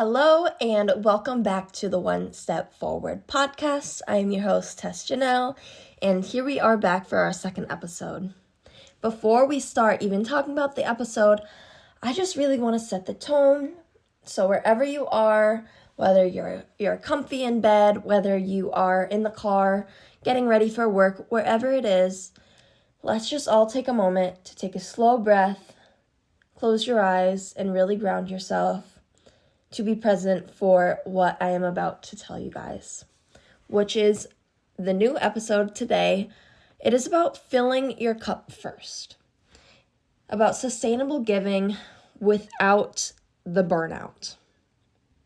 Hello and welcome back to the One Step Forward podcast. I am your host, Tess Janelle, and here we are back for our second episode. Before we start even talking about the episode, I just really want to set the tone. So wherever you are, whether you're comfy in bed, whether you are in the car, getting ready for work, wherever it is, let's just all take a moment to take a slow breath, close your eyes, and really ground yourself to be present for what I am about to tell you guys, which is the new episode today. It is about filling your cup first, about sustainable giving without the burnout.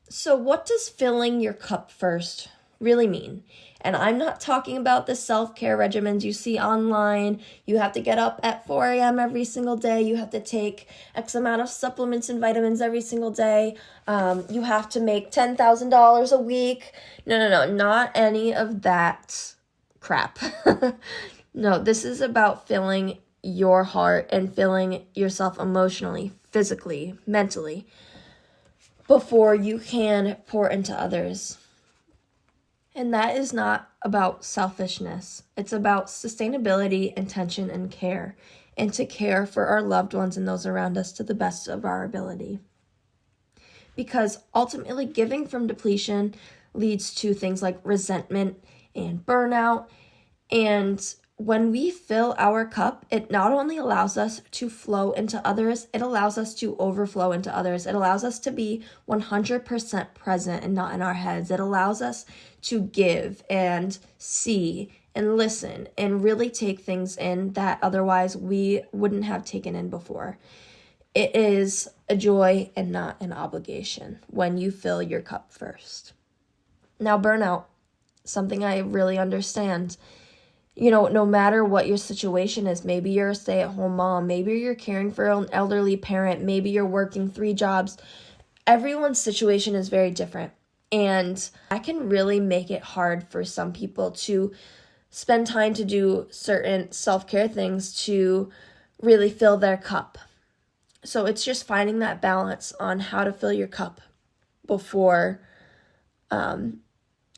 So what does filling your cup first really mean? And I'm not talking about the self-care regimens you see online. You have to get up at 4 a.m. every single day. You have to take X amount of supplements and vitamins every single day. You have to make $10,000 a week. No, not any of that crap. No, this is about filling your heart and filling yourself emotionally, physically, mentally, before you can pour into others. And that is not about selfishness. It's about sustainability, intention, and care. And to care for our loved ones and those around us to the best of our ability. Because ultimately, giving from depletion leads to things like resentment and burnout. And when we fill our cup, it not only allows us to flow into others, it allows us to overflow into others. It allows us to be 100% present and not in our heads. It allows us to give and see and listen and really take things in that otherwise we wouldn't have taken in before. It is a joy and not an obligation when you fill your cup first. Now, burnout, something I really understand. No matter what your situation is, maybe you're a stay-at-home mom, maybe you're caring for an elderly parent, maybe you're working 3 jobs. Everyone's situation is very different. And that can really make it hard for some people to spend time to do certain self-care things to really fill their cup. So it's just finding that balance on how to fill your cup before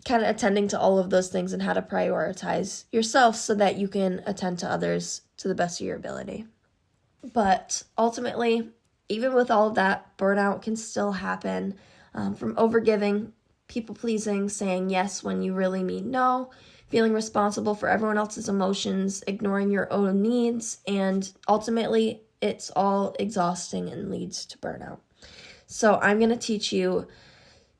kind of attending to all of those things and how to prioritize yourself so that you can attend to others to the best of your ability. But ultimately, even with all of that, burnout can still happen from overgiving, people-pleasing, saying yes when you really mean no, feeling responsible for everyone else's emotions, ignoring your own needs, and ultimately, it's all exhausting and leads to burnout. So I'm going to teach you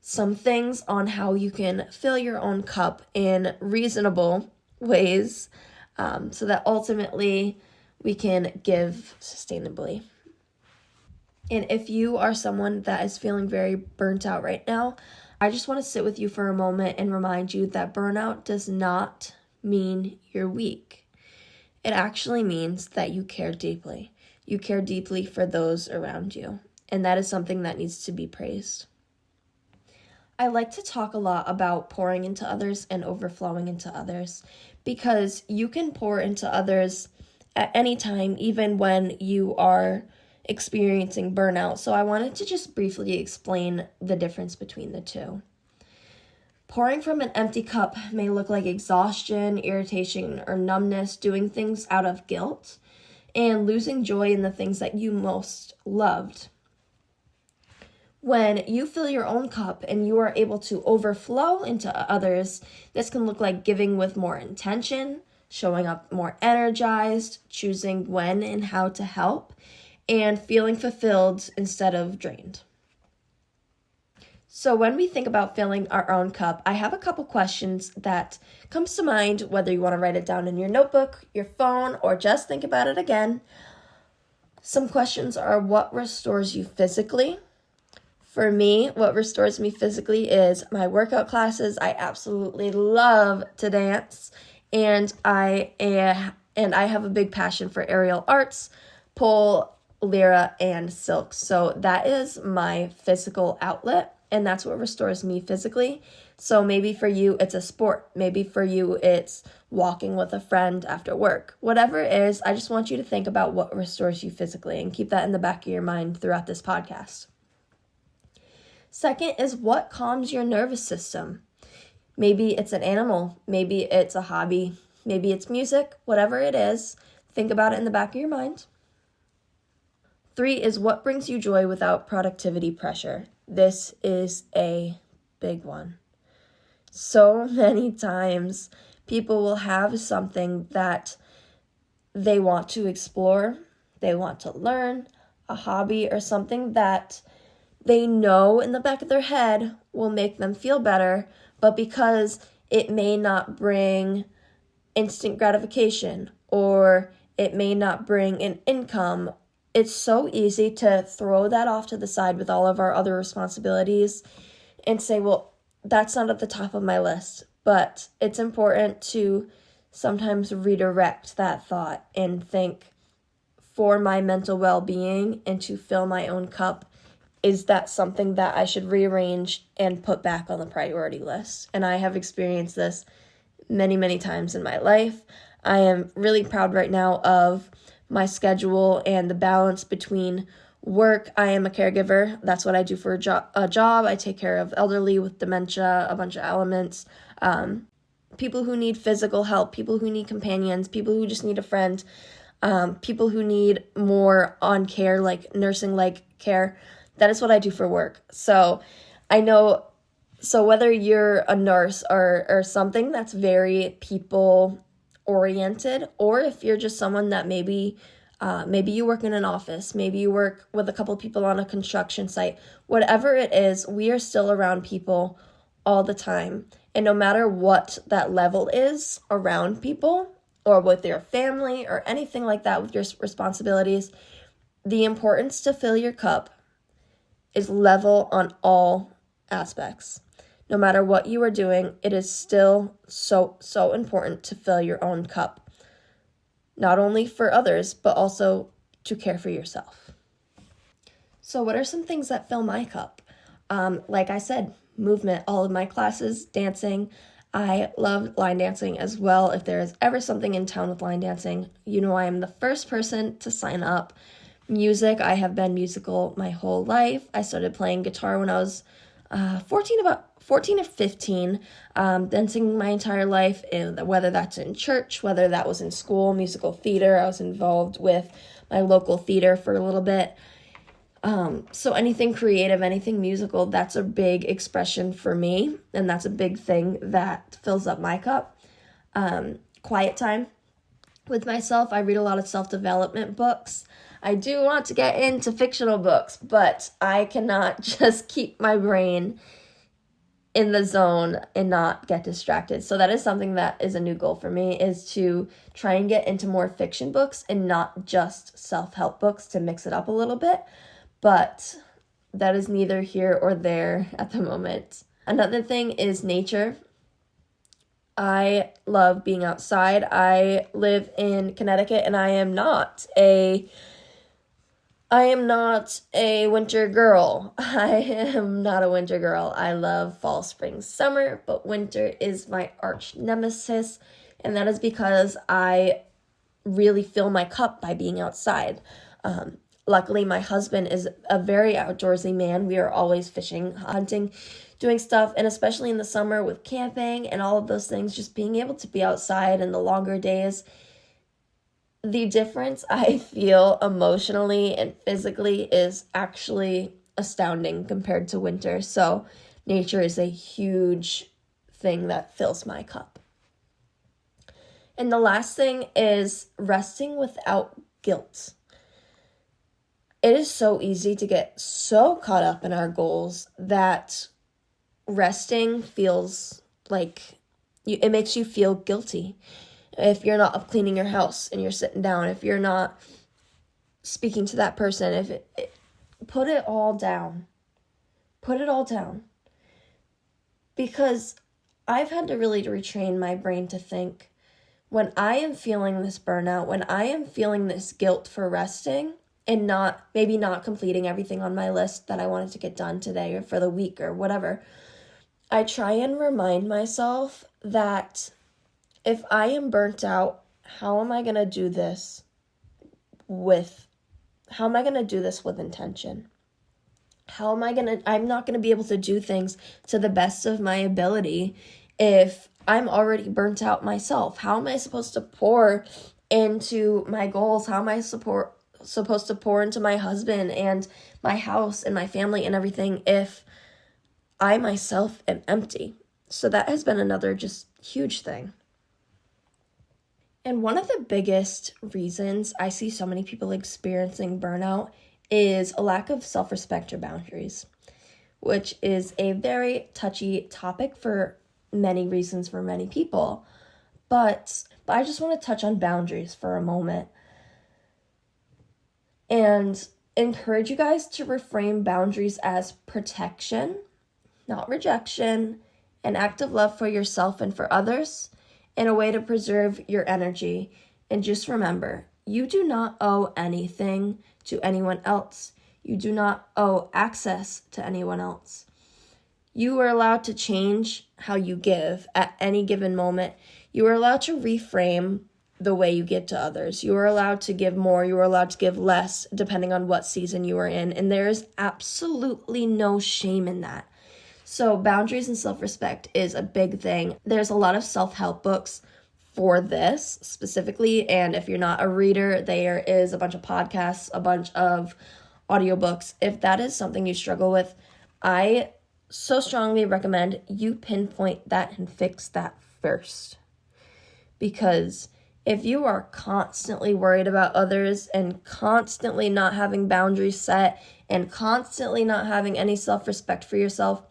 some things on how you can fill your own cup in reasonable ways so that ultimately we can give sustainably. And if you are someone that is feeling very burnt out right now, I just want to sit with you for a moment and remind you that burnout does not mean you're weak. It actually means that you care deeply. You care deeply for those around you, and that is something that needs to be praised. I like to talk a lot about pouring into others and overflowing into others because you can pour into others at any time, even when you are experiencing burnout. So I wanted to just briefly explain the difference between the two. Pouring from an empty cup may look like exhaustion, irritation, or numbness, doing things out of guilt, and losing joy in the things that you most loved. When you fill your own cup and you are able to overflow into others, this can look like giving with more intention, showing up more energized, choosing when and how to help, and feeling fulfilled instead of drained. So when we think about filling our own cup, I have a couple questions that comes to mind, whether you want to write it down in your notebook, your phone, or just think about it again. Some questions are: what restores you physically? For me, what restores me physically is my workout classes. I absolutely love to dance, and I have a big passion for aerial arts, pole, lyra, and silk. So that is my physical outlet, and that's what restores me physically. So maybe for you, it's a sport. Maybe for you, it's walking with a friend after work. Whatever it is, I just want you to think about what restores you physically and keep that in the back of your mind throughout this podcast. Second is what calms your nervous system. Maybe it's an animal, maybe it's a hobby, maybe it's music, whatever it is. Think about it in the back of your mind. 3 is what brings you joy without productivity pressure. This is a big one. So many times people will have something that they want to explore, they want to learn, a hobby or something that they know in the back of their head will make them feel better, but because it may not bring instant gratification or it may not bring an income, it's so easy to throw that off to the side with all of our other responsibilities and say, well, that's not at the top of my list. But it's important to sometimes redirect that thought and think, for my mental well-being and to fill my own cup, is that something that I should rearrange and put back on the priority list? And I have experienced this many, many times in my life. I am really proud right now of my schedule and the balance between work. I am a caregiver. That's what I do for a job. I take care of elderly with dementia, a bunch of elements, people who need physical help, people who need companions, people who just need a friend, people who need more on care, like nursing-like care. That is what I do for work. So I know, so whether you're a nurse or something that's very people-oriented, or if you're just someone that maybe you work in an office, maybe you work with a couple people on a construction site, whatever it is, we are still around people all the time. And no matter what that level is around people or with your family or anything like that with your responsibilities, the importance to fill your cup is level on all aspects. No matter what you are doing, it is still so important to fill your own cup. Not only for others, but also to care for yourself. So what are some things that fill my cup? Like I said, movement, all of my classes, dancing. I love line dancing as well. If there is ever something in town with line dancing, you know I am the first person to sign up. Music, I have been musical my whole life. I started playing guitar when I was 14 or 15, dancing my entire life, and whether that's in church, whether that was in school, musical theater. I was involved with my local theater for a little bit. So anything creative, anything musical, that's a big expression for me, and that's a big thing that fills up my cup. Quiet time with myself. I read a lot of self-development books. I do want to get into fictional books, but I cannot just keep my brain in the zone and not get distracted. So that is something that is a new goal for me, is to try and get into more fiction books and not just self-help books, to mix it up a little bit. But that is neither here or there at the moment. Another thing is nature. I love being outside. I live in Connecticut, and I am not a winter girl. I am not a winter girl. I love fall, spring, summer, but winter is my arch nemesis, and that is because I really fill my cup by being outside. Luckily, my husband is a very outdoorsy man. We are always fishing, hunting, doing stuff, and especially in the summer with camping and all of those things, just being able to be outside in the longer days. The difference I feel emotionally and physically is actually astounding compared to winter. So nature is a huge thing that fills my cup. And the last thing is resting without guilt. It is so easy to get so caught up in our goals that resting feels like it makes you feel guilty. If you're not up cleaning your house and you're sitting down, if you're not speaking to that person, put it all down. Put it all down. Because I've had to really retrain my brain to think, when I am feeling this burnout, when I am feeling this guilt for resting and maybe not completing everything on my list that I wanted to get done today or for the week or whatever, I try and remind myself that if I am burnt out, how am I going to do this with intention? I'm not gonna be able to do things to the best of my ability if I'm already burnt out myself. How am I supposed to pour into my goals? How am I supposed to pour into my husband and my house and my family and everything if I myself am empty? So that has been another just huge thing. And one of the biggest reasons I see so many people experiencing burnout is a lack of self-respect or boundaries, which is a very touchy topic for many reasons for many people. But I just want to touch on boundaries for a moment and encourage you guys to reframe boundaries as protection, not rejection, an act of love for yourself and for others, and a way to preserve your energy. And just remember, you do not owe anything to anyone else. You do not owe access to anyone else. You are allowed to change how you give at any given moment. You are allowed to reframe the way you give to others. You are allowed to give more. You are allowed to give less, depending on what season you are in. And there is absolutely no shame in that. So boundaries and self-respect is a big thing. There's a lot of self-help books for this specifically. And if you're not a reader, there is a bunch of podcasts, a bunch of audiobooks. If that is something you struggle with, I so strongly recommend you pinpoint that and fix that first. Because if you are constantly worried about others and constantly not having boundaries set and constantly not having any self-respect for yourself,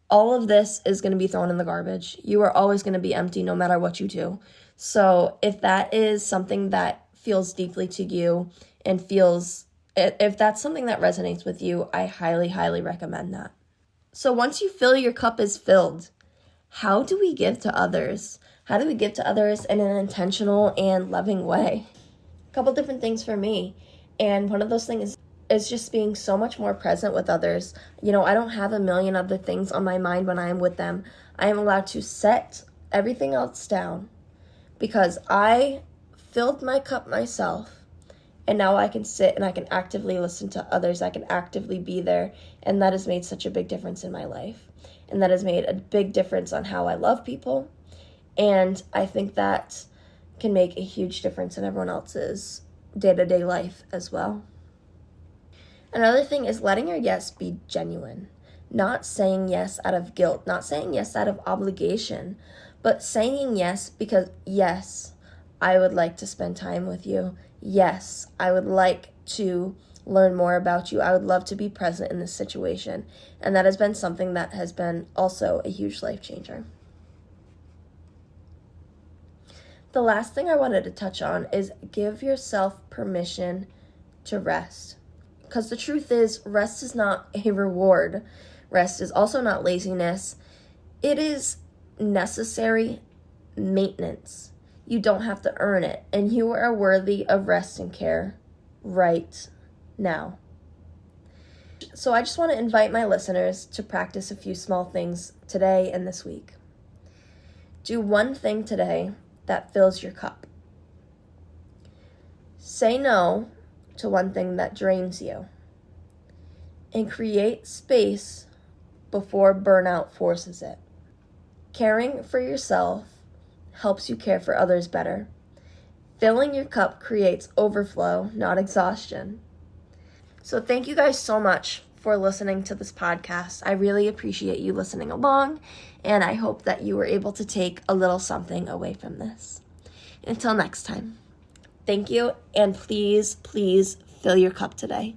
all of this is going to be thrown in the garbage. You are always going to be empty no matter what you do. So if that is something that feels deeply to you and if that's something that resonates with you, I highly, highly recommend that. So once you feel your cup is filled, how do we give to others? How do we give to others in an intentional and loving way? A couple different things for me. And one of those things is just being so much more present with others. I don't have a million other things on my mind when I am with them. I am allowed to set everything else down because I filled my cup myself. And now I can sit and I can actively listen to others. I can actively be there. And that has made such a big difference in my life. And that has made a big difference on how I love people. And I think that can make a huge difference in everyone else's day-to-day life as well. Another thing is letting your yes be genuine. Not saying yes out of guilt. Not saying yes out of obligation. But saying yes because, yes, I would like to spend time with you. Yes, I would like to learn more about you. I would love to be present in this situation. And that has been something that has been also a huge life changer. The last thing I wanted to touch on is give yourself permission to rest. Because the truth is, rest is not a reward. Rest is also not laziness. It is necessary maintenance. You don't have to earn it, and you are worthy of rest and care right now. So I just want to invite my listeners to practice a few small things today and this week. Do one thing today that fills your cup. Say no to one thing that drains you. And create space before burnout forces it. Caring for yourself helps you care for others better. Filling your cup creates overflow, not exhaustion. So thank you guys so much for listening to this podcast. I really appreciate you listening along, and I hope that you were able to take a little something away from this. Until next time, thank you, and please, please fill your cup today.